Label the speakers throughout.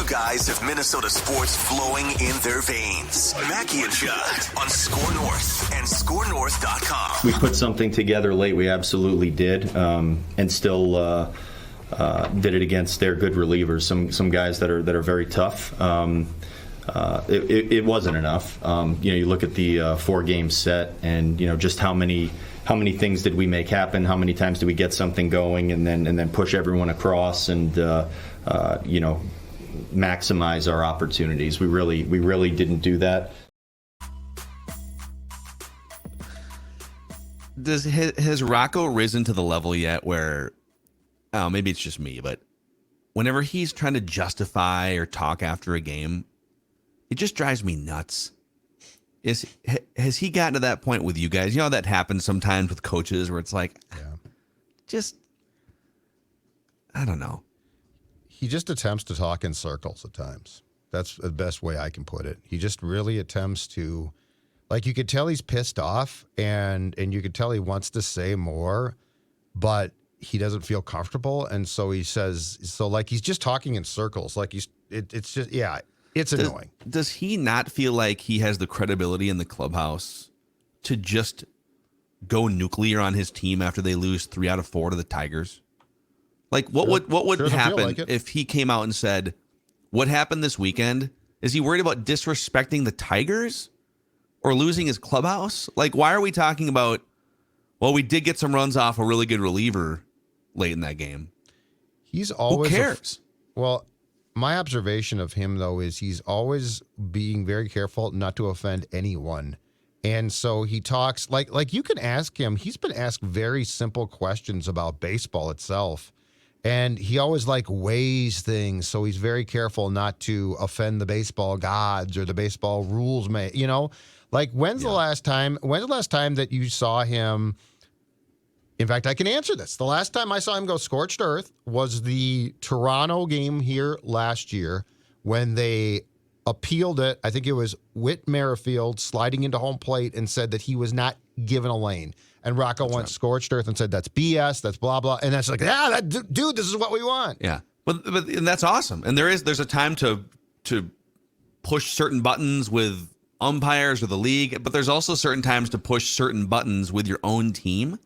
Speaker 1: Two guys of Minnesota sports flowing in their veins. Mackey and Judd on Score North and ScoreNorth.com.
Speaker 2: We put something together late. We absolutely did, and still did it against their good relievers. Some guys that are very tough. It wasn't enough. You look at the 4-game set, and just how many things did we make happen? How many times did we get something going and then push everyone across and maximize our opportunities? We really didn't do that.
Speaker 3: Has Rocco risen to the level yet where, maybe it's just me, but whenever he's trying to justify or talk after a game, it just drives me nuts. Has he gotten to that point with you guys? That happens sometimes with coaches where it's like, I don't know.
Speaker 4: He just attempts to talk in circles at times. That's the best way I can put it. He just really attempts to, you could tell he's pissed off and you could tell he wants to say more, but he doesn't feel comfortable. And so he says, he's just talking in circles. It's annoying.
Speaker 3: Does he not feel like he has the credibility in the clubhouse to just go nuclear on his team after they lose 3 out of 4 to the Tigers? What would happen if he came out and said, what happened this weekend? Is he worried about disrespecting the Tigers or losing his clubhouse? Why are we talking about, we did get some runs off a really good reliever late in that game?
Speaker 4: He's always...
Speaker 3: Who cares?
Speaker 4: My observation of him, though, is he's always being very careful not to offend anyone. And so he talks like you can ask him. He's been asked very simple questions about baseball itself. And he always weighs things. So he's very careful not to offend the baseball gods or the baseball rules. When's the last time that you saw him? In fact, I can answer this. The last time I saw him go scorched earth was the Toronto game here last year when they appealed it. I think it was Whit Merrifield sliding into home plate and said that he was not given a lane. And Rocco went scorched earth and said, that's BS, that's blah, blah. And that's dude, this is what we want.
Speaker 3: Yeah. But and that's awesome. And there's a time to push certain buttons with umpires or the league, but there's also certain times to push certain buttons with your own team.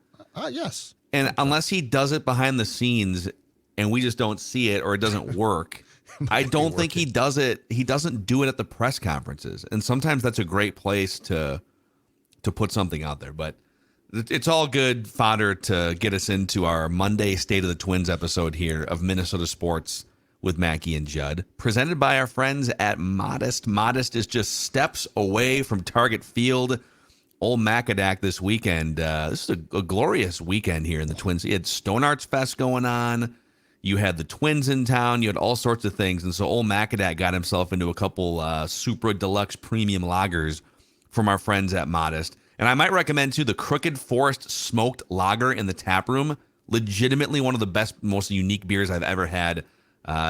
Speaker 4: Yes.
Speaker 3: And unless he does it behind the scenes and we just don't see it or it doesn't work, I don't think he does it. He doesn't do it at the press conferences. And sometimes that's a great place to put something out there. But it's all good fodder to get us into our Monday State of the Twins episode here of Minnesota Sports with Mackey and Judd, presented by our friends at Modist. Modist is just steps away from Target Field. Old Macadac this weekend. This is a glorious weekend here in the Twins. You had Stone Arts Fest going on. You had the Twins in town. You had all sorts of things. And so old Macadac got himself into a couple Supra Deluxe Premium Lagers from our friends at Modist. And I might recommend, too, the Crooked Forest Smoked Lager in the tap room. Legitimately one of the best, most unique beers I've ever had.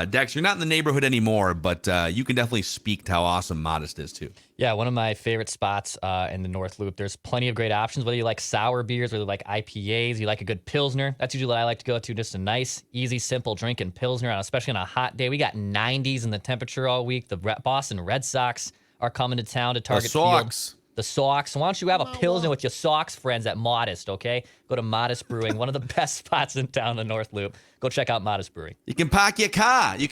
Speaker 3: Dex, you're not in the neighborhood anymore, but you can definitely speak to how awesome Modist is, too.
Speaker 5: Yeah, one of my favorite spots in the North Loop. There's plenty of great options, whether you like sour beers, whether you like IPAs, you like a good Pilsner. That's usually what I like to go to, just a nice, easy, simple drinking Pilsner, especially on a hot day. We got 90s in the temperature all week. The Boston Red Sox are coming to town to Target Field. The Sox. Why don't you have a Pilsner with your Sox friends at Modist, okay? Go to Modist Brewing, one of the best spots in town, the North Loop. Go check out Modist Brewing.
Speaker 3: You can park your car.
Speaker 5: It's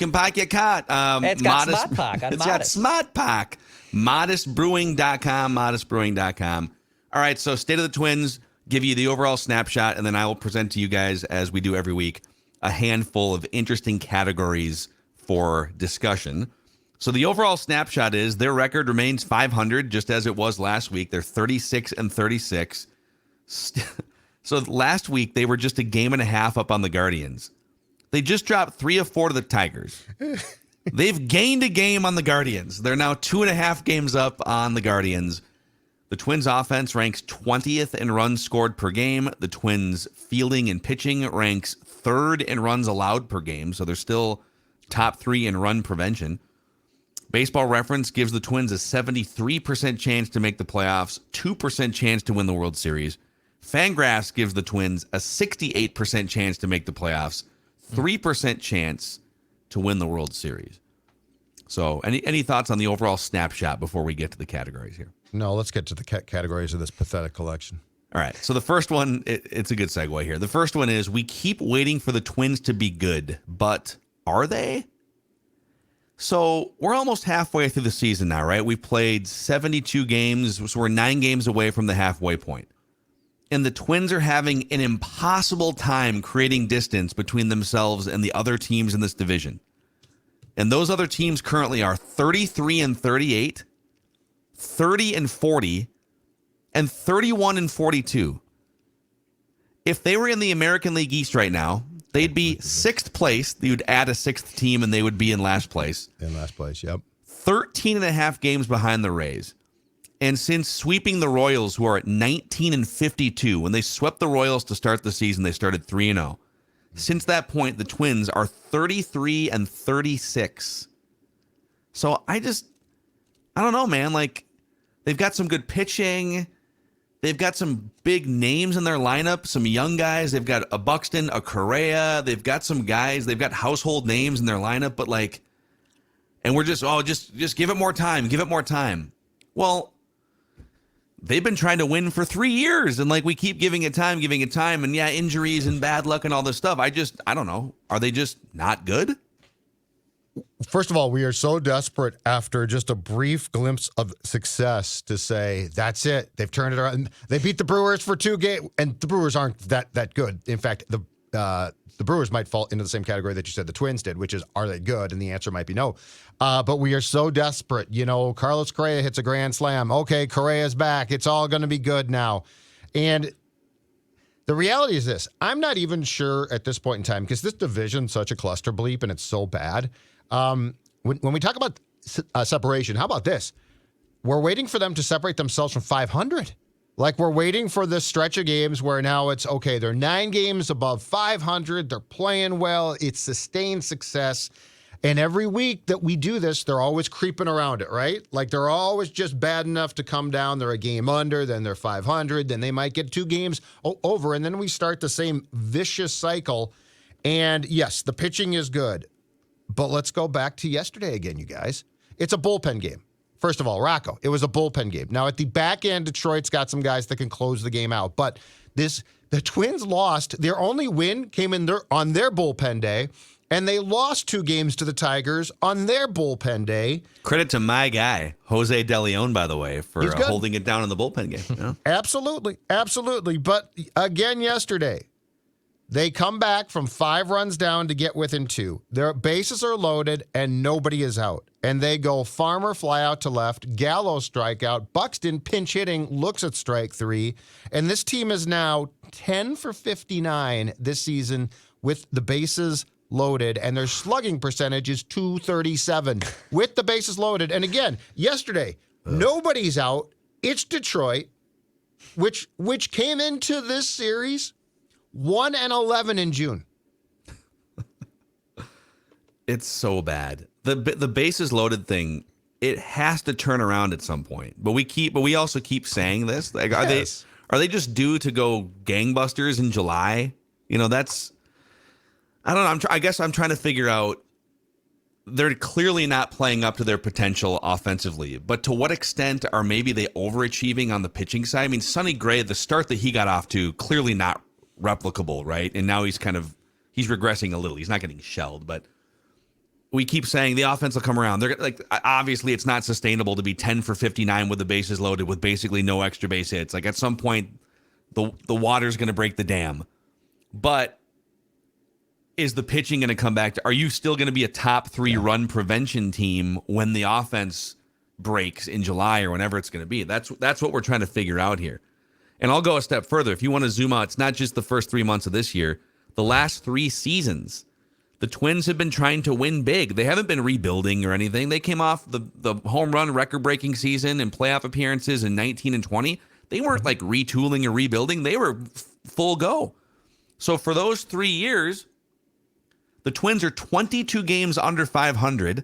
Speaker 5: got Smart Park on
Speaker 3: It's
Speaker 5: Modist.
Speaker 3: got Smart Park. ModistBrewing.com, ModistBrewing.com. All right, so State of the Twins, give you the overall snapshot, and then I will present to you guys, as we do every week, a handful of interesting categories for discussion. So the overall snapshot is their record remains 500, just as it was last week. They're 36-36. So last week, they were just a game and a half up on the Guardians. They just dropped 3 of 4 to the Tigers. They've gained a game on the Guardians. They're now 2.5 games up on the Guardians. The Twins offense ranks 20th in runs scored per game. The Twins fielding and pitching ranks 3rd in runs allowed per game. So they're still top 3 in run prevention. Baseball Reference gives the Twins a 73% chance to make the playoffs, 2% chance to win the World Series. Fangraphs gives the Twins a 68% chance to make the playoffs, 3% chance to win the World Series. So any thoughts on the overall snapshot before we get to the categories here?
Speaker 4: No, let's get to the categories of this pathetic collection.
Speaker 3: All right. So the first one, it's a good segue here. The first one is we keep waiting for the Twins to be good, but are they? So we're almost halfway through the season now, right? We've played 72 games, so we're 9 games away from the halfway point. And the Twins are having an impossible time creating distance between themselves and the other teams in this division. And those other teams currently are 33-38, 30-40, and 31-42. If they were in the American League East right now, they'd be 6th place. You'd add a 6th team and they would be in last place.
Speaker 4: In last place, yep.
Speaker 3: 13 and a half games behind the Rays. And since sweeping the Royals, who are at 19-52, when they swept the Royals to start the season, they started 3-0. Since that point, the Twins are 33-36. So I don't know, man. Like, they've got some good pitching. They've got some big names in their lineup, some young guys. They've got a Buxton, a Correa. They've got some guys. They've got household names in their lineup, but like, and we're just give it more time. Give it more time. Well, they've been trying to win for 3 years, and like we keep giving it time, and yeah, injuries and bad luck and all this stuff. I don't know. Are they just not good?
Speaker 4: First of all, we are so desperate after just a brief glimpse of success to say, that's it. They've turned it around. They beat the Brewers for 2 games, and the Brewers aren't that good. In fact, the Brewers might fall into the same category that you said the Twins did, which is, are they good? And the answer might be no. But we are so desperate. You know, Carlos Correa hits a grand slam. Okay, Correa's back. It's all going to be good now. And the reality is this. I'm not even sure at this point in time, because this division's such a cluster bleep and it's so bad. When we talk about separation, how about this? We're waiting for them to separate themselves from 500. Like, we're waiting for this stretch of games where now it's, okay, they're 9 games above 500. They're playing well. It's sustained success. And every week that we do this, they're always creeping around it, right? Like, they're always just bad enough to come down. They're a game under, then they're 500, then they might get 2 games over, and then we start the same vicious cycle. And yes, the pitching is good. But let's go back to yesterday again, you guys. It's a bullpen game. First of all, Rocco, it was a bullpen game. Now, at the back end, Detroit's got some guys that can close the game out. But the Twins lost. Their only win came in on their bullpen day, and they lost 2 games to the Tigers on their bullpen day.
Speaker 3: Credit to my guy, Jose De Leon, by the way, for holding it down in the bullpen game. You know?
Speaker 4: Absolutely. Absolutely. But again, yesterday, they come back from 5 runs down to get within 2. Their bases are loaded and nobody is out. And they go Farmer fly out to left, Gallo strikeout, Buxton pinch hitting, looks at strike 3. And this team is now 10 for 59 this season with the bases loaded, and their slugging percentage is .237 with the bases loaded. And again, yesterday, nobody's out. It's Detroit, which came into this series 1-11 in June.
Speaker 3: It's so bad. The bases loaded thing, it has to turn around at some point. But we also keep saying this. Like,
Speaker 4: yes.
Speaker 3: Are they just due to go gangbusters in July? You know, I don't know. I guess I'm trying to figure out. They're clearly not playing up to their potential offensively, but to what extent are maybe they overachieving on the pitching side? I mean, Sonny Gray, the start that he got off to, clearly not replicable, right? And now he's regressing a little. He's not getting shelled, but we keep saying the offense will come around. They're like, obviously it's not sustainable to be 10 for 59 with the bases loaded with basically no extra base hits. Like, at some point the water's going to break the dam. But is the pitching going to come back? Are you still going to be a top 3 run prevention team when the offense breaks in July or whenever it's going to be? That's what we're trying to figure out here. And I'll go a step further. If you want to zoom out, it's not just the first 3 months of this year. The last 3 seasons, the Twins have been trying to win big. They haven't been rebuilding or anything. They came off the home run record-breaking season and playoff appearances in 19 and 20. They weren't like retooling or rebuilding. They were full go. So for those 3 years, the Twins are 22 games under 500,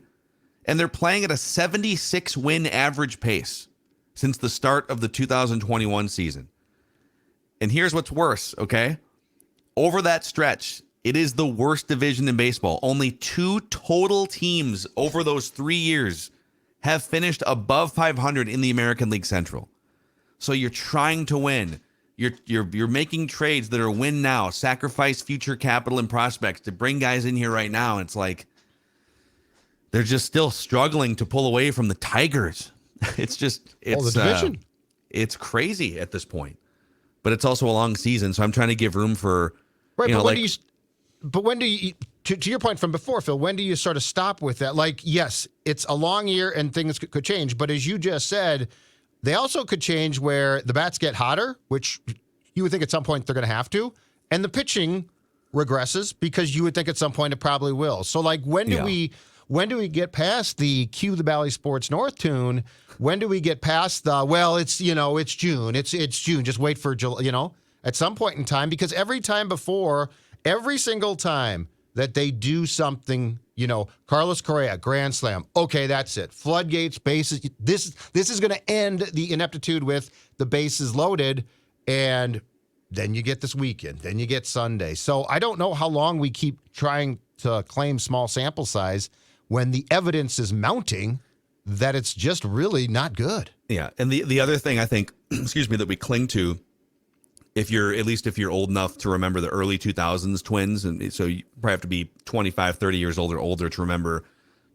Speaker 3: and they're playing at a 76-win average pace since the start of the 2021 season. And here's what's worse, okay? Over that stretch, It is the worst division in baseball. Only 2 total teams over those 3 years have finished above 500 in the American League Central. So you're trying to win. You're making trades that are win now, sacrifice future capital and prospects to bring guys in here right now. It's like they're just still struggling to pull away from the Tigers. It's
Speaker 4: the division.
Speaker 3: It's crazy at this point. But it's also a long season, so I'm trying to give room for
Speaker 4: right. But when do you? To your point from before, Phil, when do you sort of stop with that? Like, yes, it's a long year and things could change, but as you just said, they also could change where the bats get hotter, which you would think at some point they're going to have to, and the pitching regresses because you would think at some point it probably will. So, like, when do we get past the cue the Bally Sports North tune? When do we get past the it's June, it's June, just wait for July, at some point in time, because every single time that they do something, Carlos Correa, grand slam. Okay, that's it. Floodgates, bases. This is going to end the ineptitude with the bases loaded, and then you get this weekend. Then you get Sunday. So I don't know how long we keep trying to claim small sample size when the evidence is mounting that it's just really not good.
Speaker 3: Yeah, and the other thing I think, that we cling to, if you're old enough to remember the early 2000s Twins, and so you probably have to be 25, 30 years old or older to remember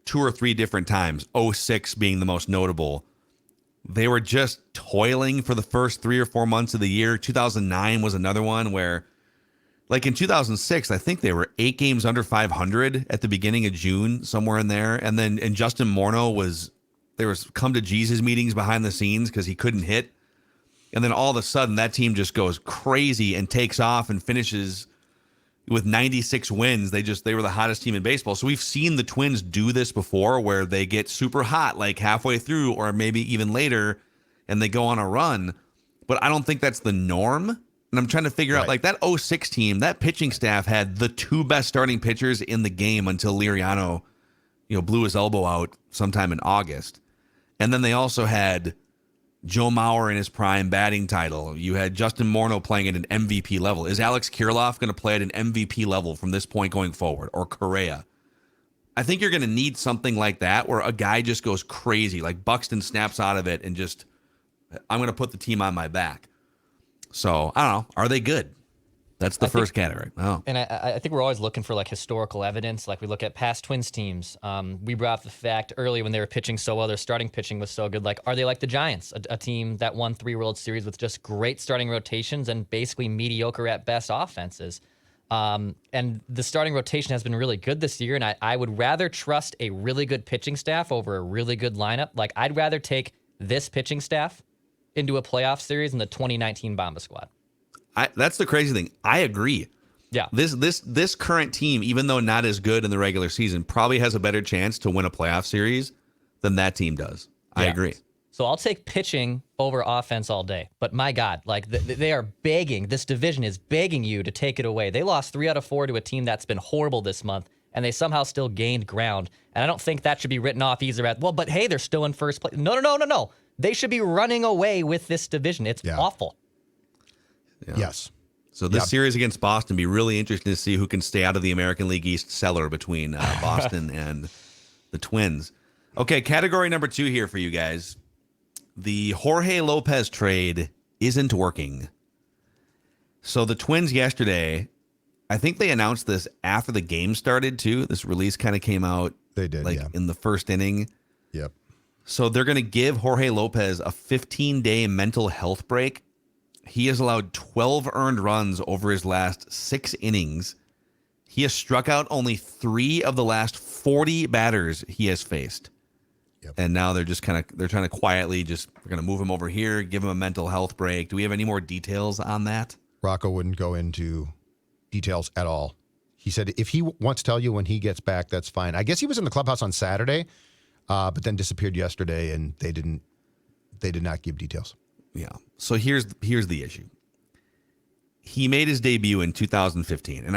Speaker 3: 2 or 3 different times, 06 being the most notable. They were just toiling for the first 3 or 4 months of the year. 2009 was another one where, like in 2006, I think they were 8 games under 500 at the beginning of June, somewhere in there. And Justin Morneau there was come to Jesus meetings behind the scenes because he couldn't hit. And then all of a sudden, that team just goes crazy and takes off and finishes with 96 wins. They were the hottest team in baseball. So we've seen the Twins do this before where they get super hot like halfway through or maybe even later and they go on a run. But I don't think that's the norm. And I'm trying to figure out, like, that 06 team, that pitching staff had the 2 best starting pitchers in the game until Liriano, blew his elbow out sometime in August. And then they also had Joe Mauer in his prime batting title. You had Justin Morneau playing at an MVP level. Is Alex Kirilloff going to play at an MVP level from this point going forward? Or Correa? I think you're going to need something like that where a guy just goes crazy, like Buxton snaps out of it and just, I'm going to put the team on my back. So, I don't know. Are they good? That's the first category. Oh.
Speaker 5: And I think we're always looking for like historical evidence. Like we look at past Twins teams. We brought up the fact early when they were pitching so well, their starting pitching was so good. Like, are they like the Giants, a team that won 3 World Series with just great starting rotations and basically mediocre at best offenses? And the starting rotation has been really good this year. And I would rather trust a really good pitching staff over a really good lineup. Like, I'd rather take this pitching staff into a playoff series than the 2019 Bomba squad.
Speaker 3: That's the crazy thing. I agree.
Speaker 5: Yeah.
Speaker 3: This current team, even though not as good in the regular season, probably has a better chance to win a playoff series than that team does. I agree.
Speaker 5: So I'll take pitching over offense all day. But my God, like they are begging. This division is begging you to take it away. They lost 3 out of 4 to a team that's been horrible this month, and they somehow still gained ground. And I don't think that should be written off either as, but hey, they're still in first place. No. They should be running away with this division. It's awful.
Speaker 3: Yeah.
Speaker 4: Yes.
Speaker 3: So this series against Boston be really interesting to see who can stay out of the American League East cellar between Boston and the Twins. Okay, category number 2 here for you guys. The Jorge Lopez trade isn't working. So the Twins yesterday, I think they announced this after the game started too. This release kind of came out
Speaker 4: they did,
Speaker 3: in the first inning.
Speaker 4: Yep.
Speaker 3: So they're going to give Jorge Lopez a 15-day mental health break. He has allowed 12 earned runs over his last 6 innings. He has struck out only 3 of the last 40 batters he has faced. Yep. And now they're trying to quietly we're going to move him over here, give him a mental health break. Do we have any more details on that?
Speaker 4: Rocco wouldn't go into details at all. He said if he wants to tell you when he gets back, that's fine. I guess he was in the clubhouse on Saturday, but then disappeared yesterday, and they did not give details.
Speaker 3: Yeah. So here's the issue. He made his debut in 2015, and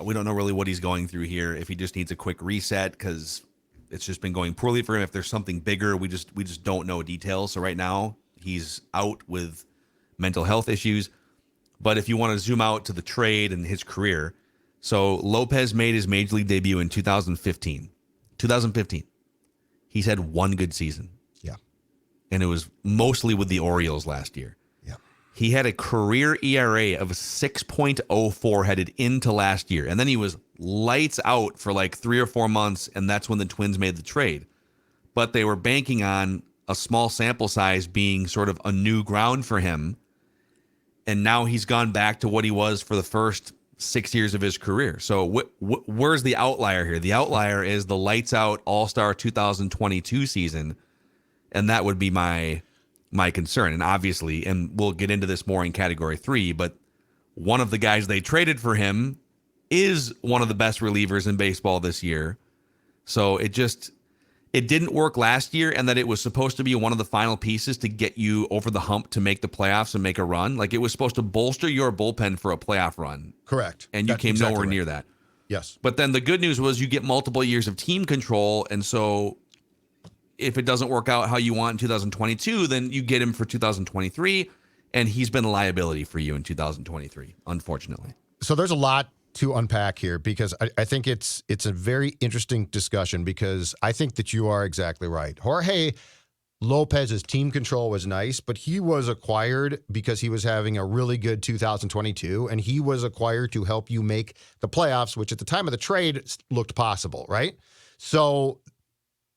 Speaker 3: we don't know really what he's going through here. If he just needs a quick reset because it's just been going poorly for him. If there's something bigger, we just don't know details. So right now he's out with mental health issues. But if you want to zoom out to the trade and his career, so Lopez made his major league debut in 2015. 2015. He's had one good season.
Speaker 4: Yeah.
Speaker 3: And it was mostly with the Orioles last year.
Speaker 4: Yeah.
Speaker 3: He had a career ERA of 6.04 headed into last year. And then he was lights out for like 3 or 4 months, and that's when the Twins made the trade. But they were banking on a small sample size being sort of a new ground for him. And now he's gone back to what he was for the first 6 years of his career. So where's the outlier here? The outlier is the lights out All-Star 2022 season. And that would be my concern. And obviously, and we'll get into this more in category 3, but one of the guys they traded for him is one of the best relievers in baseball this year. So it didn't work last year, and that it was supposed to be one of the final pieces to get you over the hump to make the playoffs and make a run. Like, it was supposed to bolster your bullpen for a playoff run.
Speaker 4: Correct.
Speaker 3: And you came nowhere near that.
Speaker 4: Yes.
Speaker 3: But then the good news was you get multiple years of team control, and so if it doesn't work out how you want in 2022, then you get him for 2023, and he's been a liability for you in 2023, unfortunately.
Speaker 4: So there's a lot to unpack here, because I think it's a very interesting discussion, because I think that you are exactly right. Jorge Lopez's team control was nice, but he was acquired because he was having a really good 2022, and he was acquired to help you make the playoffs, which at the time of the trade looked possible, right? So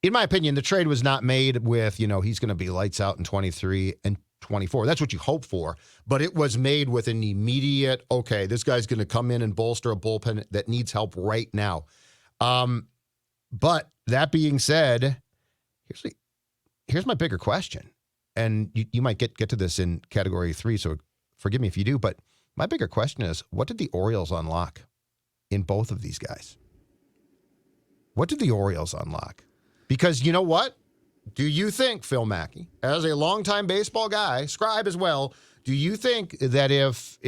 Speaker 4: in my opinion, the trade was not made with, he's going to be lights out in 23 and 24. That's what you hope for. But it was made with an immediate, okay, this guy's going to come in and bolster a bullpen that needs help right now. But that being said, here's my bigger question. And you might get to this in category 3, so forgive me if you do. But my bigger question is, what did the Orioles unlock in both of these guys? What did the Orioles unlock? Because you know what? Do you think, Phil Mackey, as a longtime baseball guy, scribe as well, do you think that if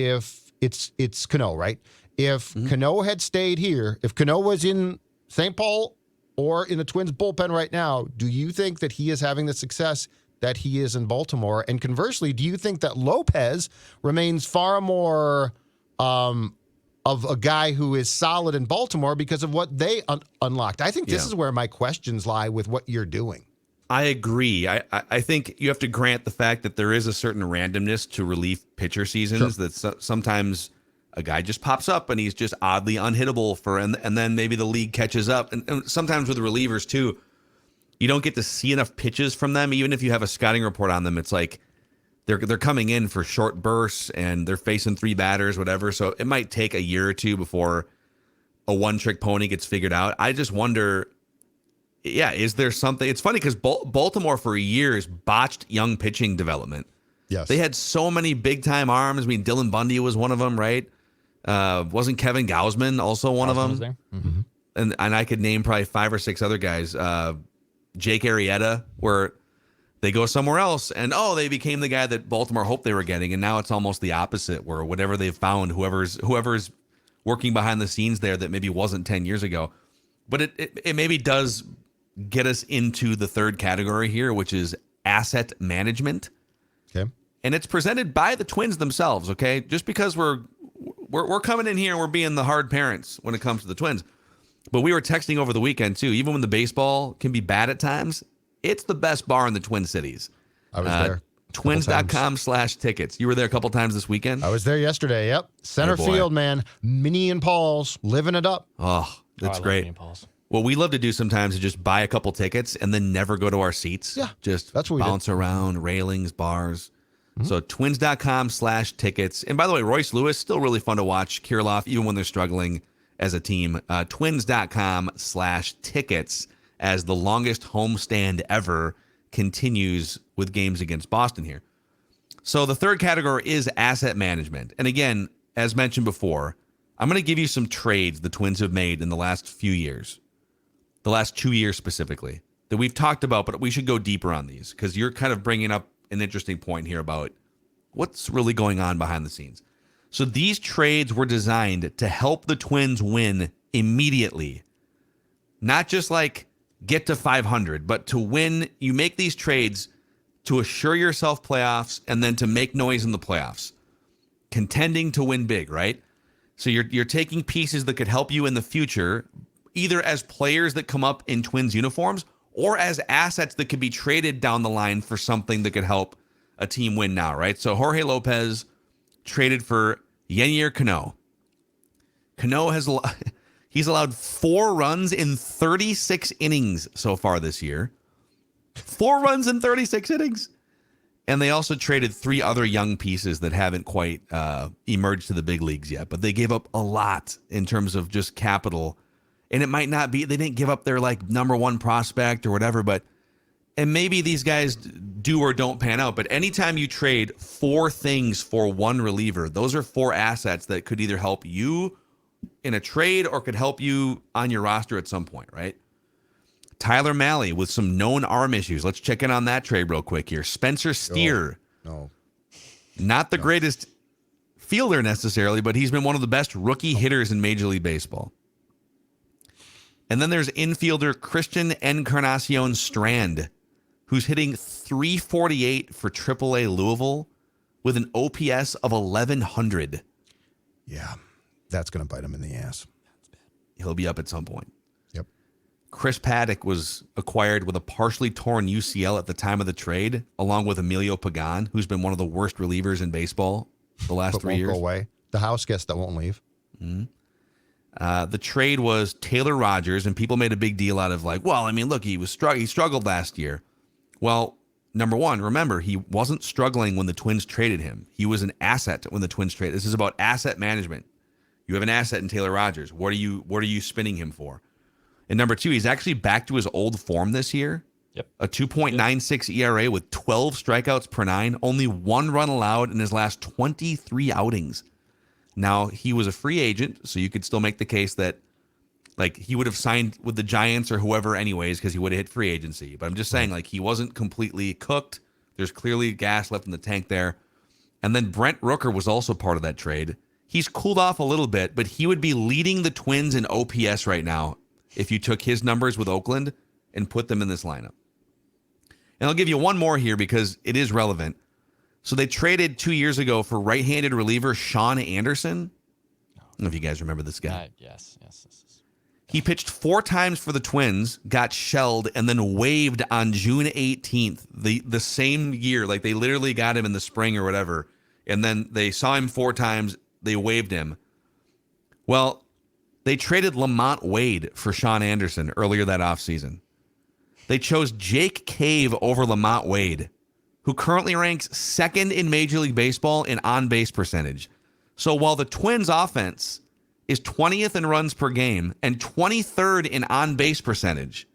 Speaker 4: it's Cano, right? If Cano had stayed here, if Cano was in St. Paul or in the Twins bullpen right now, do you think that he is having the success that he is in Baltimore? And conversely, do you think that Lopez remains far more of a guy who is solid in Baltimore because of what they unlocked? I think this is where my questions lie with what you're doing.
Speaker 3: I agree. I think you have to grant the fact that there is a certain randomness to relief pitcher seasons. Sure. That sometimes a guy just pops up and he's just oddly unhittable and then maybe the league catches up. And sometimes with relievers too, you don't get to see enough pitches from them. Even if you have a scouting report on them, it's like they're coming in for short bursts and they're facing 3 batters, whatever. So it might take a year or two before a one-trick pony gets figured out. I just wonder, is there something? It's funny because Baltimore for years botched young pitching development.
Speaker 4: Yes.
Speaker 3: They had so many big-time arms. I mean, Dylan Bundy was one of them, right? Wasn't Kevin Gausman also one of them?
Speaker 5: Was there? Mm-hmm.
Speaker 3: And I could name probably 5 or 6 other guys. Jake Arrieta, where they go somewhere else, and they became the guy that Baltimore hoped they were getting, and now it's almost the opposite, where whatever they've found, whoever's working behind the scenes there that maybe wasn't 10 years ago. But it maybe does get us into the third category here, which is asset management.
Speaker 4: Okay.
Speaker 3: And it's presented by the Twins themselves, okay? Just because we're coming in here and we're being the hard parents when it comes to the Twins. But we were texting over the weekend too. Even when the baseball can be bad at times, it's the best bar in the Twin Cities.
Speaker 4: I was there.
Speaker 3: Twins.com/tickets. You were there a couple times this weekend?
Speaker 4: I was there yesterday. Yep. Center field, man. Minnie and Paul's living it up.
Speaker 3: Oh, that's great.
Speaker 5: Minnie and Paul's.
Speaker 3: What we love to do sometimes is just buy a couple tickets and then never go to our seats.
Speaker 4: Yeah,
Speaker 3: just
Speaker 4: that's what we
Speaker 3: bounce around, railings, bars. So twins.com/tickets. And by the way, Royce Lewis, still really fun to watch. Kirilloff, even when they're struggling as a team. Twins.com/tickets as the longest homestand ever continues with games against Boston here. So the third category is asset management. And again, as mentioned before, I'm going to give you some trades the Twins have made in the last few years. The last 2 years specifically, that we've talked about, but we should go deeper on these because you're kind of bringing up an interesting point here about what's really going on behind the scenes. So these trades were designed to help the Twins win immediately. Not just like get to 500, but to win. You make these trades to assure yourself playoffs and then to make noise in the playoffs. contending to win big, right? So you're taking pieces that could help you in the future, either as players that come up in Twins uniforms or as assets that could be traded down the line for something that could help a team win now, right? So Jorge Lopez traded for Yennier Cano. Cano he's allowed 4 runs in 36 innings so far this year. 4 runs in 36 innings. And they also traded 3 other young pieces that haven't quite emerged to the big leagues yet, but they gave up a lot in terms of just capital. And it might not be, they didn't give up their like number 1 prospect or whatever, and maybe these guys do or don't pan out. But anytime you trade 4 things for 1 reliever, those are 4 assets that could either help you in a trade or could help you on your roster at some point, right? Tyler Mahle with some known arm issues. Let's check in on that trade real quick here. Spencer Steer.
Speaker 4: No.
Speaker 3: Not the greatest fielder necessarily, but he's been one of the best rookie hitters in Major League Baseball. And then there's infielder Christian Encarnacion Strand, who's hitting .348 for AAA Louisville with an OPS of 1,100.
Speaker 4: Yeah, that's going to bite him in the ass.
Speaker 3: He'll be up at some point.
Speaker 4: Yep.
Speaker 3: Chris Paddock was acquired with a partially torn UCL at the time of the trade, along with Emilio Pagan, who's been one of the worst relievers in baseball the last 3 years.
Speaker 4: Go away. The house guest that won't leave.
Speaker 3: Mm-hmm. The trade was Taylor Rogers, and people made a big deal out of like, well, I mean, look, he struggled last year. Well, number one, remember, he wasn't struggling when the Twins traded him. He was an asset when the Twins traded. This is about asset management. You have an asset in Taylor Rogers. What are you spinning him for? And number 2, he's actually back to his old form this year.
Speaker 5: Yep.
Speaker 3: A 2.96 ERA with 12 strikeouts per 9, only 1 run allowed in his last 23 outings. Now, he was a free agent, so you could still make the case that like he would have signed with the Giants or whoever anyways because he would have hit free agency. But I'm just saying, like, he wasn't completely cooked. There's clearly gas left in the tank there. And then Brent Rooker was also part of that trade. He's cooled off a little bit, but he would be leading the Twins in OPS right now if you took his numbers with Oakland and put them in this lineup. And I'll give you one more here because it is relevant. So they traded 2 years ago for right-handed reliever Sean Anderson. I don't know if you guys remember this guy.
Speaker 5: Yes.
Speaker 3: He pitched 4 times for the Twins, got shelled, and then waived on June 18th, the same year. Like, they literally got him in the spring or whatever. And then they saw him 4 times. They waived him. Well, they traded Lamont Wade for Sean Anderson earlier that offseason. They chose Jake Cave over Lamont Wade, who currently ranks 2nd in Major League Baseball in on-base percentage. So while the Twins' offense is 20th in runs per game and 23rd in on-base percentage,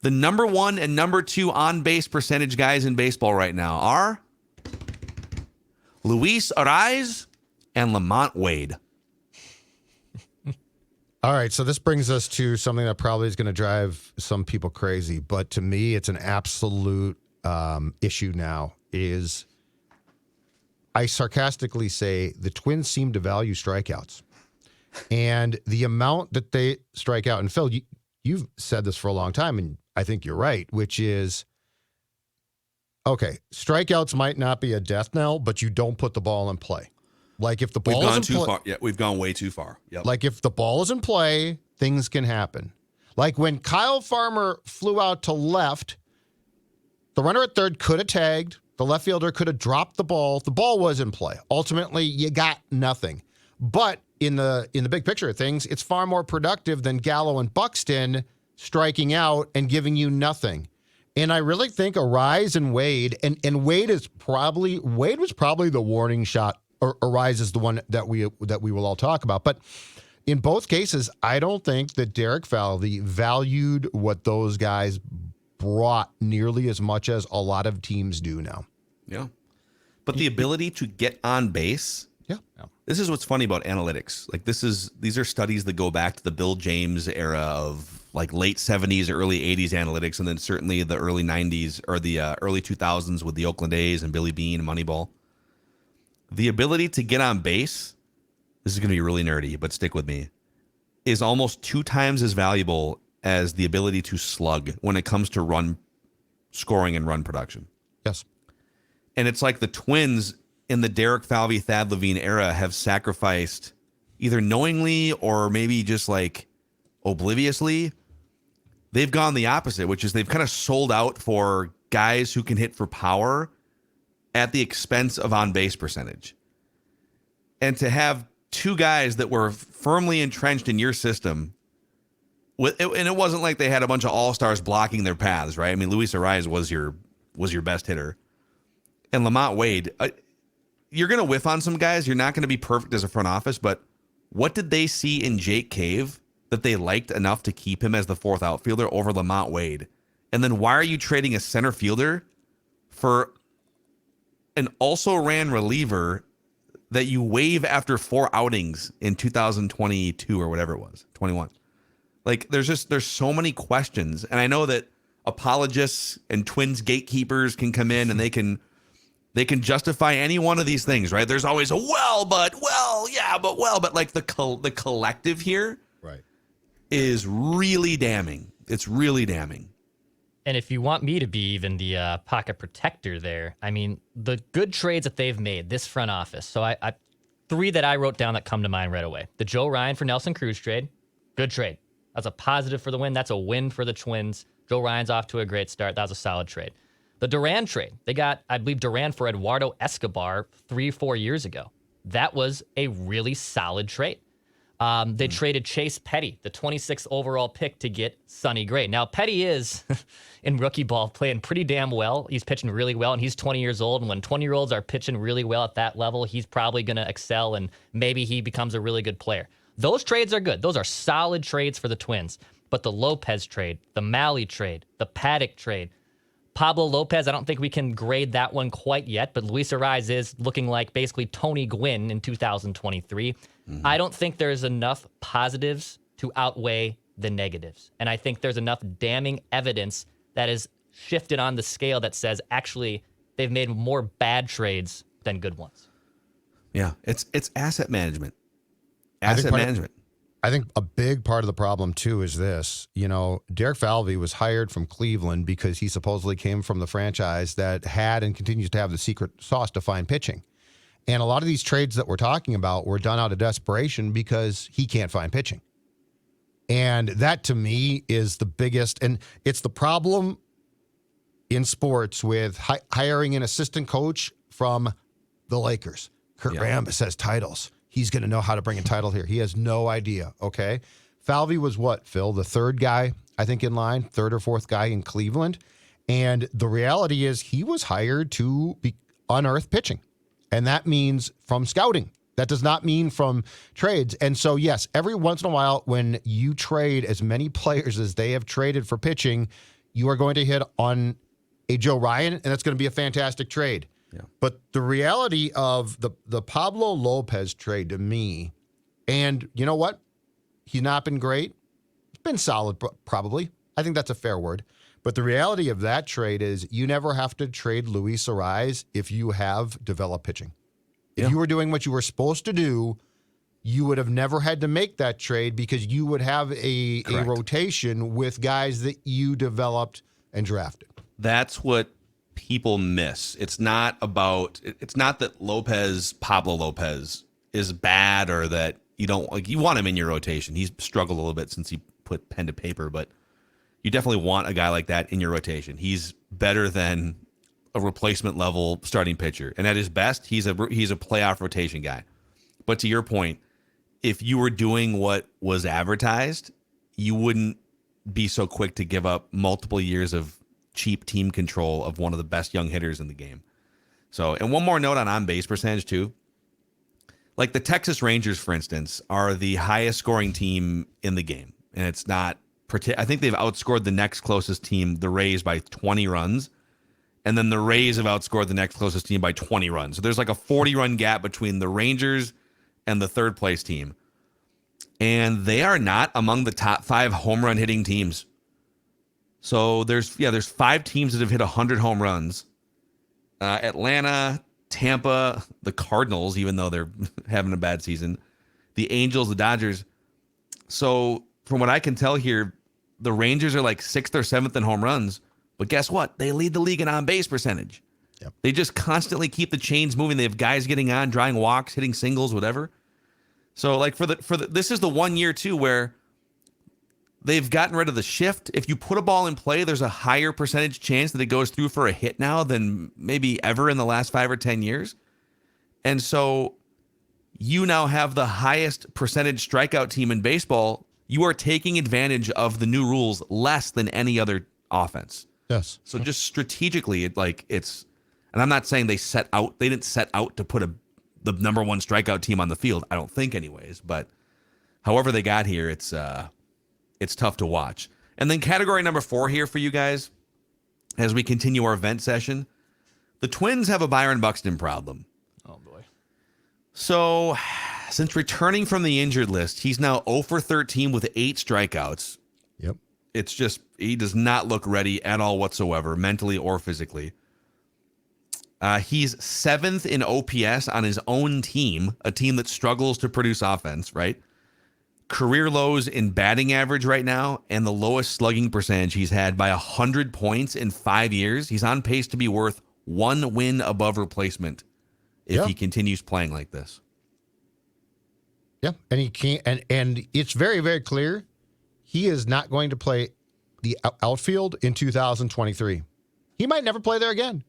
Speaker 3: the number 1 and number 2 on-base percentage guys in baseball right now are Luis Arraez and Lamont Wade.
Speaker 4: All right, so this brings us to something that probably is going to drive some people crazy, but to me, it's an absolute issue now. Is I sarcastically say the Twins seem to value strikeouts, and the amount that they strike out. And Phil, you've said this for a long time, and I think you're right, which is, okay, strikeouts might not be a death knell, but you don't put the ball in play. Like if the ball is in play,
Speaker 3: yeah, we've gone way too far. Yep.
Speaker 4: Like if the ball is in play, things can happen. Like when Kyle Farmer flew out to left, the runner at third could have tagged. The left fielder could have dropped the ball. The ball was in play. Ultimately, you got nothing. But in the big picture of things, it's far more productive than Gallo and Buxton striking out and giving you nothing. And I really think Arraez and Wade, and Wade was probably the warning shot. Or Arraez is the one that we will all talk about. But in both cases, I don't think that Derek Falvey valued what those guys brought nearly as much as a lot of teams do now.
Speaker 3: Yeah. But the ability to get on base.
Speaker 4: Yeah.
Speaker 3: This is what's funny about analytics. Like these are studies that go back to the Bill James era of like late 70s, early 80s analytics, and then certainly the early 90s or the early 2000s with the Oakland A's and Billy Beane and Moneyball. The ability to get on base, this is going to be really nerdy, but stick with me, is almost 2 times as valuable as the ability to slug when it comes to run scoring and run production.
Speaker 4: Yes.
Speaker 3: And it's like the Twins in the Derek Falvey, Thad Levine era have sacrificed either knowingly or maybe just like obliviously. They've gone the opposite, which is they've kind of sold out for guys who can hit for power at the expense of on-base percentage. And to have two guys that were firmly entrenched in your system, and it wasn't like they had a bunch of all-stars blocking their paths, right? I mean, Luis Ariz was your best hitter. And Lamont Wade, you're going to whiff on some guys. You're not going to be perfect as a front office, but what did they see in Jake Cave that they liked enough to keep him as the fourth outfielder over Lamont Wade? And then why are you trading a center fielder for an also-ran reliever that you waive after 4 outings in 2022 or whatever it was, 21? Like, there's so many questions. And I know that apologists and Twins gatekeepers can come in and they can justify any one of these things, right? There's always a but like the collective here
Speaker 4: right
Speaker 3: is really damning. It's really damning.
Speaker 5: And if you want me to be even the pocket protector there, I mean, the good trades that they've made, this front office. So I 3 that I wrote down that come to mind right away. The Joe Ryan for Nelson Cruz trade, good trade. That's a positive for the win. That's a win for the Twins. Joe Ryan's off to a great start. That was a solid trade. The Duran trade, they got, I believe, Duran for Eduardo Escobar 3-4 years ago. That was a really solid trade. They traded Chase Petty, the 26th overall pick, to get Sonny Gray. Now, Petty is, in rookie ball, playing pretty damn well. He's pitching really well, and he's 20 years old. And when 20-year-olds are pitching really well at that level, he's probably going to excel, and maybe he becomes a really good player. Those trades are good. Those are solid trades for the Twins. But the Lopez trade, the Malley trade, the Paddock trade, Pablo Lopez, I don't think we can grade that one quite yet, but Luis Ariz is looking like basically Tony Gwynn in 2023. I don't think there's enough positives to outweigh the negatives. And I think there's enough damning evidence that is shifted on the scale that says actually they've made more bad trades than good ones.
Speaker 3: Yeah, it's asset management.
Speaker 4: I think a big part of the problem, too, is this. You know, Derek Falvey was hired from Cleveland because he supposedly came from the franchise that had and continues to have the secret sauce to find pitching. And a lot of these trades that we're talking about were done out of desperation because he can't find pitching. And that, to me, is the biggest. And it's the problem in sports with hiring an assistant coach from the Lakers. Kurt Rambis has titles. He's going to know how to bring a title here. He has no idea, okay? Falvey was what, Phil? The third guy, I think, in line, third or fourth guy in Cleveland. And the reality is he was hired to unearth pitching. And that means from scouting. That does not mean from trades. And so, yes, every once in a while, when you trade as many players as they have traded for pitching, you are going to hit on a Joe Ryan, and that's going to be a fantastic trade. Yeah. But the reality of the Pablo Lopez trade to me, and you know what? He's not been great. It's been solid, probably. I think that's a fair word. But the reality of that trade is you never have to trade Luis Ariz if you have developed pitching. If you were doing what you were supposed to do, you would have never had to make that trade because you would have a rotation with guys that you developed and drafted.
Speaker 3: That's what people miss. It's not that Pablo Lopez is bad or that you don't like. You want him in your rotation. He's struggled a little bit since he put pen to paper, but you definitely want a guy like that in your rotation. He's better than a replacement level starting pitcher, and at his best, he's a playoff rotation guy. But to your point, if you were doing what was advertised, you wouldn't be so quick to give up multiple years of cheap team control of one of the best young hitters in the game. So, and one more note on base percentage too. Like the Texas Rangers, for instance, are the highest scoring team in the game. And it's not, I think they've outscored the next closest team, the Rays, by 20 runs. And then the Rays have outscored the next closest team by 20 runs. So there's like a 40-run gap between the Rangers and the third place team. And they are not among the top 5 home run hitting teams. So there's 5 teams that have hit 100 home runs. Atlanta, Tampa, the Cardinals, even though they're having a bad season, the Angels, the Dodgers. So from what I can tell here, the Rangers are like 6th or 7th in home runs. But guess what? They lead the league in on-base percentage.
Speaker 4: Yep.
Speaker 3: They just constantly keep the chains moving. They have guys getting on, drawing walks, hitting singles, whatever. So like this is the 1 year too where they've gotten rid of the shift. If you put a ball in play, there's a higher percentage chance that it goes through for a hit now than maybe ever in the last 5 or 10 years. And so you now have the highest percentage strikeout team in baseball. You are taking advantage of the new rules less than any other offense.
Speaker 4: Yes.
Speaker 3: So just strategically, and I'm not saying they didn't set out to put the number one strikeout team on the field. I don't think anyways, but however they got here, it's tough to watch. And then category number 4 here for you guys, as we continue our vent session, the Twins have a Byron Buxton problem.
Speaker 5: Oh boy.
Speaker 3: So since returning from the injured list, he's now 0 for 13 with 8 strikeouts.
Speaker 4: Yep.
Speaker 3: It's just, he does not look ready at all whatsoever, mentally or physically. He's 7th in OPS on his own team, a team that struggles to produce offense, right? Career lows in batting average right now, and the lowest slugging percentage he's had by 100 points in 5 years. He's on pace to be worth 1 win above replacement if he continues playing like this.
Speaker 4: Yeah, and he can't, and it's very, very clear he is not going to play the outfield in 2023. He might never play there again.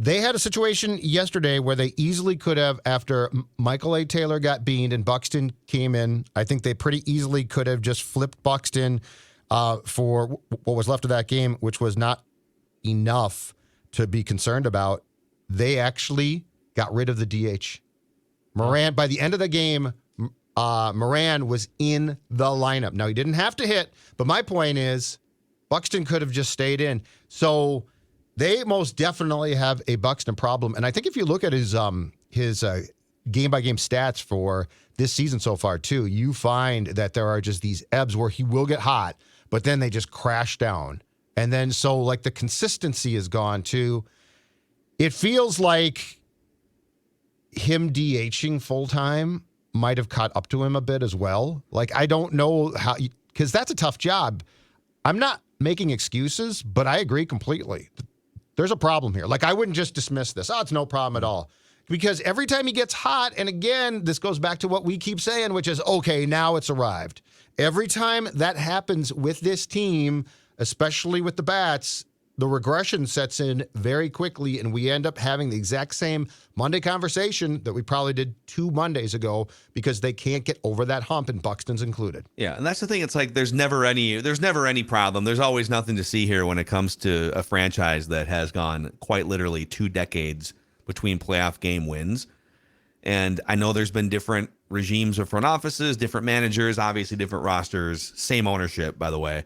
Speaker 4: They had a situation yesterday where they easily could have, after Michael A. Taylor got beaned and Buxton came in, I think they pretty easily could have just flipped Buxton for what was left of that game, which was not enough to be concerned about. They actually got rid of the DH. Moran, by the end of the game, Moran was in the lineup. Now, he didn't have to hit, but my point is Buxton could have just stayed in. So they most definitely have a Buxton problem. And I think if you look at his game-by-game stats for this season so far, too, you find that there are just these ebbs where he will get hot, but then they just crash down. And then so, like, the consistency is gone, too. It feels like him DHing full-time might have caught up to him a bit as well. Like, I don't know how, because that's a tough job. I'm not making excuses, but I agree completely. There's a problem here. Like, I wouldn't just dismiss this. Oh, it's no problem at all. Because every time he gets hot, and again, this goes back to what we keep saying, which is, okay, now it's arrived. Every time that happens with this team, especially with the bats, the regression sets in very quickly, and we end up having the exact same Monday conversation that we probably did 2 Mondays ago because they can't get over that hump, and Buxton's included.
Speaker 3: Yeah, and that's the thing. It's like there's never any problem. There's always nothing to see here when it comes to a franchise that has gone quite literally 2 decades between playoff game wins. And I know there's been different regimes of front offices, different managers, obviously different rosters, same ownership, by the way.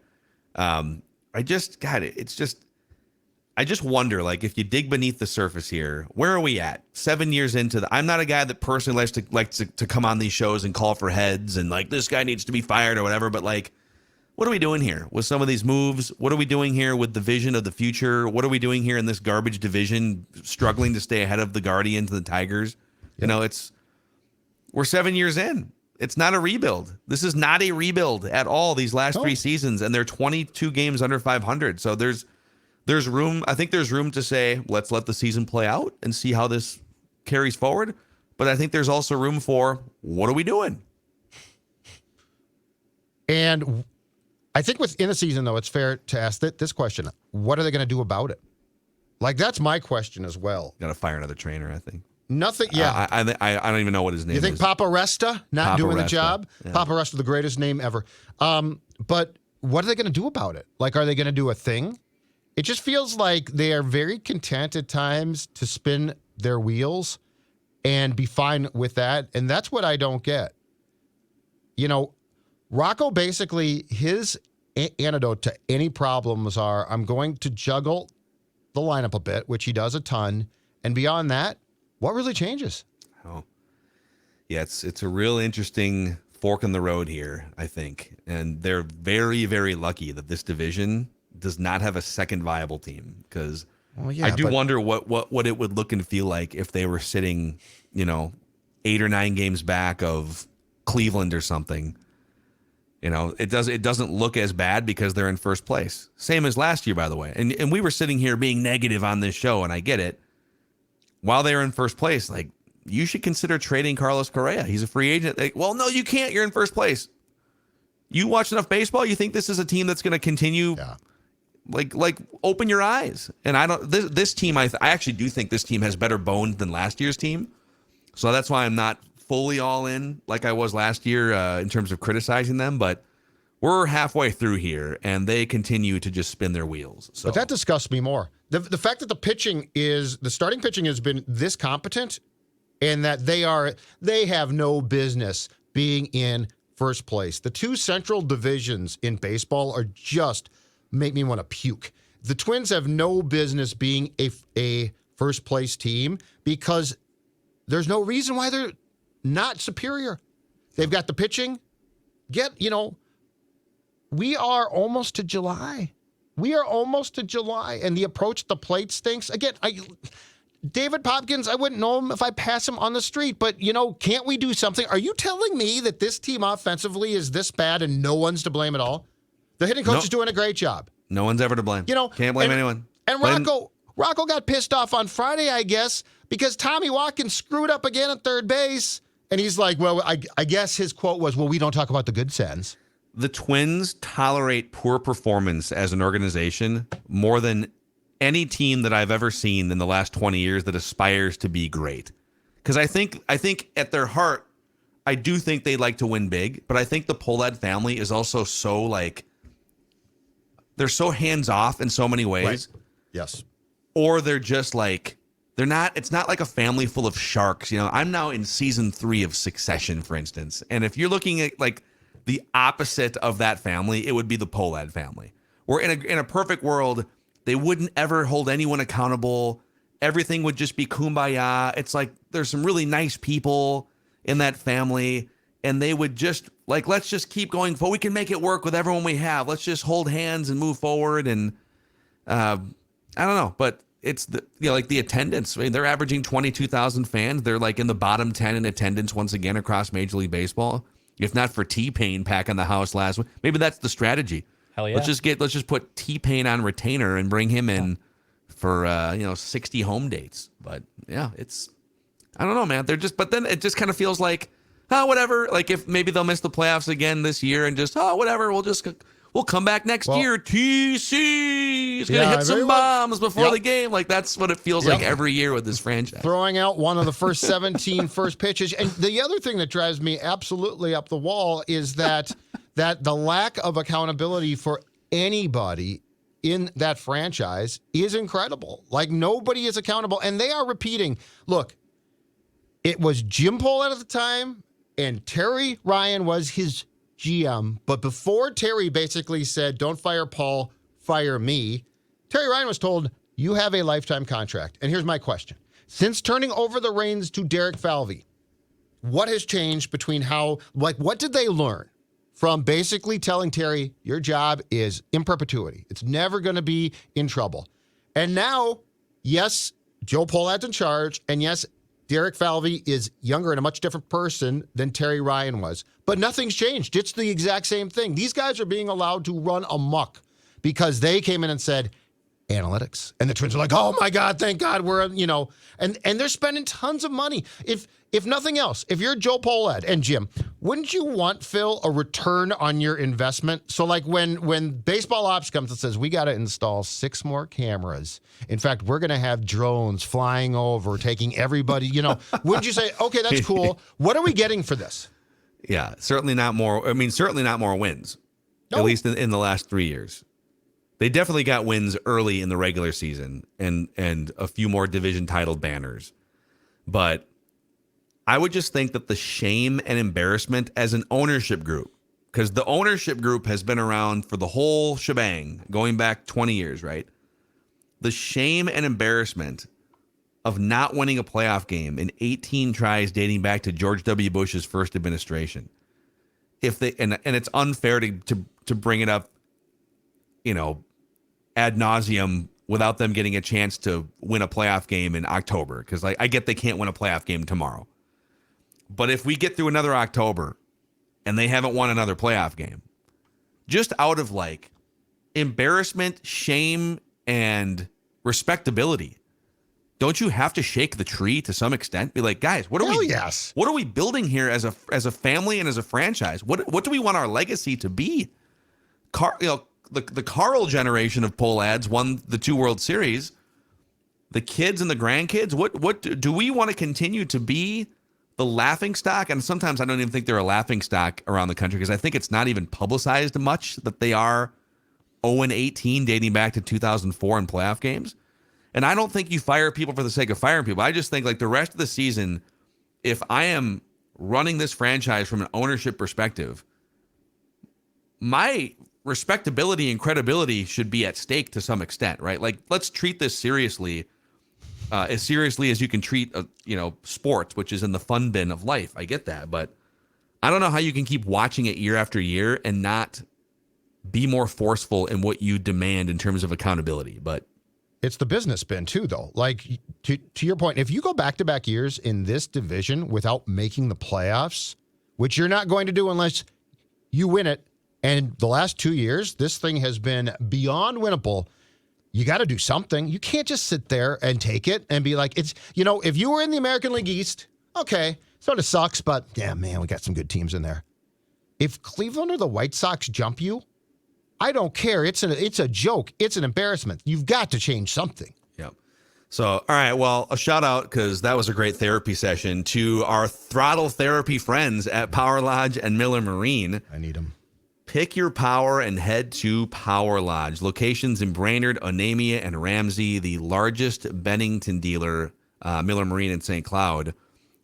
Speaker 3: I just wonder, like, if you dig beneath the surface here, where are we at? 7 years into I'm not a guy that personally likes to come on these shows and call for heads and like this guy needs to be fired or whatever. But like, what are we doing here with some of these moves? What are we doing here with the vision of the future? What are we doing here in this garbage division, struggling to stay ahead of the Guardians and the Tigers? Yep. You know, we're 7 years in. It's not a rebuild. This is not a rebuild at all. These last 3 seasons, and they're 22 games under 500. So there's room. I think there's room to say, let's let the season play out and see how this carries forward. But I think there's also room for, what are we doing?
Speaker 4: And I think within a season, though, it's fair to ask this question. What are they going to do about it? Like, that's my question as well.
Speaker 3: Got to fire another trainer, I think.
Speaker 4: Nothing, yeah.
Speaker 3: I don't even know what his name is.
Speaker 4: You think Papa Resta not doing the job?
Speaker 3: Yeah.
Speaker 4: Papa Resta, the greatest name ever. But what are they going to do about it? Like, are they going to do a thing? It just feels like they are very content at times to spin their wheels and be fine with that. And that's what I don't get. You know, Rocco, basically, his antidote to any problems are, I'm going to juggle the lineup a bit, which he does a ton. And beyond that, what really changes?
Speaker 3: Oh, yeah, it's a real interesting fork in the road here, I think. And they're very, very lucky that this division does not have a second viable team, because I do wonder what it would look and feel like if they were sitting, 8 or 9 games back of Cleveland or something. It doesn't look as bad because they're in first place. Same as last year, by the way. And we were sitting here being negative on this show, and I get it. while they were in first place, like, you should consider trading Carlos Correa. He's a free agent. Like, well, no, you can't. You're in first place. You watch enough baseball. You think this is a team that's going to continue?
Speaker 4: Yeah.
Speaker 3: Like, open your eyes. And I don't. This team, I actually do think this team has better bones than last year's team. So that's why I'm not fully all in like I was last year in terms of criticizing them. But we're halfway through here, and they continue to just spin their wheels. So.
Speaker 4: But that disgusts me more. The fact that the starting pitching has been this competent, and that they have no business being in first place. The two central divisions in baseball are just make me want to puke. The Twins have no business being a first place team because there's no reason why they're not superior. They've got the pitching. We are almost to July. And the approach at the plate stinks. Again, David Popkins, I wouldn't know him if I pass him on the street, but, can't we do something? Are you telling me that this team offensively is this bad and no one's to blame at all? The hitting coach is doing a great job.
Speaker 3: No one's ever to blame. Can't blame anyone.
Speaker 4: And Rocco got pissed off on Friday, I guess, because Tommy Watkins screwed up again at third base. And he's like, well, I guess his quote was, well, we don't talk about the good sends.
Speaker 3: The Twins tolerate poor performance as an organization more than any team that I've ever seen in the last 20 years that aspires to be great. Because I think at their heart, I do think they like to win big, but I think the Pohlad family is also so they're so hands off in so many ways.
Speaker 4: Right. Yes.
Speaker 3: Or they're just it's not like a family full of sharks. I'm now in season 3 of Succession, for instance. And if you're looking at the opposite of that family, it would be the Pohlad family. Where in a perfect world, they wouldn't ever hold anyone accountable. Everything would just be kumbaya. It's like there's some really nice people in that family, and they would just let's just keep going forward. We can make it work with everyone we have. Let's just hold hands and move forward. And I don't know, but it's the attendance. I mean, they're averaging 22,000 fans. They're in the bottom 10 in attendance once again across Major League Baseball. If not for T-Pain packing the house last week, maybe that's the strategy.
Speaker 5: Hell yeah.
Speaker 3: Let's just put T-Pain on retainer and bring him in for 60 home dates. But yeah, I don't know, man. But then it just kind of feels like, whatever. If maybe they'll miss the playoffs again this year and just whatever. We'll come back next year. TC is gonna hit some bombs before the game. That's what it feels like every year with this franchise.
Speaker 4: Throwing out one of the first 17 first pitches. And the other thing that drives me absolutely up the wall is that the lack of accountability for anybody in that franchise is incredible. Nobody is accountable. And they are repeating, look, it was Jim Pohlad at the time, and Terry Ryan was his GM. But before Terry basically said, don't fire Paul, fire me, Terry Ryan was told, you have a lifetime contract. And here's my question. Since turning over the reins to Derek Falvey, what has changed between what did they learn from basically telling Terry, your job is in perpetuity. It's never going to be in trouble. And now, yes, Joe Pohlad's in charge, and yes, Derek Falvey is younger and a much different person than Terry Ryan was. But nothing's changed. It's the exact same thing. These guys are being allowed to run amok because they came in and said, analytics. And the Twins are like, oh my God, thank God we're, and they're spending tons of money. If nothing else, if you're Joe Pohlad and Jim, wouldn't you want, Phil, a return on your investment? So when baseball ops comes and says, we got to install 6 more cameras. In fact, we're going to have drones flying over, taking everybody, wouldn't you say, okay, that's cool. What are we getting for this?
Speaker 3: Yeah, certainly not more. Certainly not more wins, at least in the last 3 years. They definitely got wins early in the regular season and a few more division title banners. But I would just think that the shame and embarrassment as an ownership group, because the ownership group has been around for the whole shebang, going back 20 years, right? The shame and embarrassment of not winning a playoff game in 18 tries dating back to George W. Bush's first administration. And it's unfair to bring it up, ad nauseum without them getting a chance to win a playoff game in October, because I get they can't win a playoff game tomorrow. But if we get through another October and they haven't won another playoff game, just out of embarrassment, shame, and respectability, don't you have to shake the tree to some extent? Be like, guys, what are we building here as a family and as a franchise? What do we want our legacy to be? The Carl generation of Pohlads won the 2 World Series. The kids and the grandkids, what do we want to continue to be the laughing stock? And sometimes I don't even think they're a laughing stock around the country because I think it's not even publicized much that they are 0-18 dating back to 2004 in playoff games. And I don't think you fire people for the sake of firing people. I just think like the rest of the season, if I am running this franchise from an ownership perspective, my respectability and credibility should be at stake to some extent, right? Like, let's treat this seriously, as seriously as you can treat, sports, which is in the fun bin of life. I get that, but I don't know how you can keep watching it year after year and not be more forceful in what you demand in terms of accountability. But
Speaker 4: it's the business spin too, though. Like to your point, if you go back-to-back years in this division without making the playoffs, which you're not going to do unless you win it, and the last 2 years, this thing has been beyond winnable. You got to do something. You can't just sit there and take it and be like, if you were in the American League East, okay, sort of sucks, but yeah, man, we got some good teams in there. If Cleveland or the White Sox jump you, I don't care. It's a joke. It's an embarrassment. You've got to change something.
Speaker 3: Yep. So, all right. Well, a shout out, because that was a great therapy session, to our throttle therapy friends at Power Lodge and Miller Marine.
Speaker 4: I need them.
Speaker 3: Pick your power and head to Power Lodge. Locations in Brainerd, Onamia, and Ramsey, the largest Bennington dealer, Miller Marine in St. Cloud,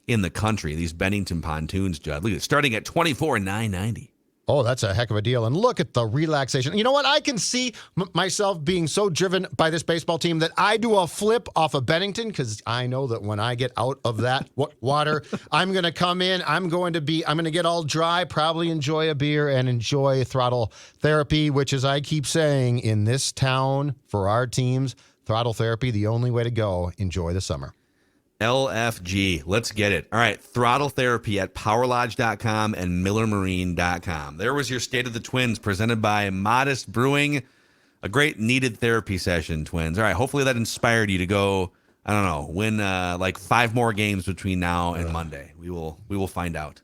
Speaker 3: in the country. These Bennington pontoons, Judd. Look at it, starting at $24,990.
Speaker 4: Oh, that's a heck of a deal. And look at the relaxation. You know what? I can see myself being so driven by this baseball team that I do a flip off of Bennington, because I know that when I get out of that water, I'm going to come in. I'm going to get all dry, probably enjoy a beer and enjoy throttle therapy, which, as I keep saying, in this town for our teams, throttle therapy, the only way to go. Enjoy the summer.
Speaker 3: LFG. Let's get it. All right. Throttle therapy at powerlodge.com and millermarine.com. There was your State of the Twins presented by Modist Brewing. A great needed therapy session, Twins. All right. Hopefully that inspired you to go, I don't know, win like 5 more games between now and Monday. We will find out.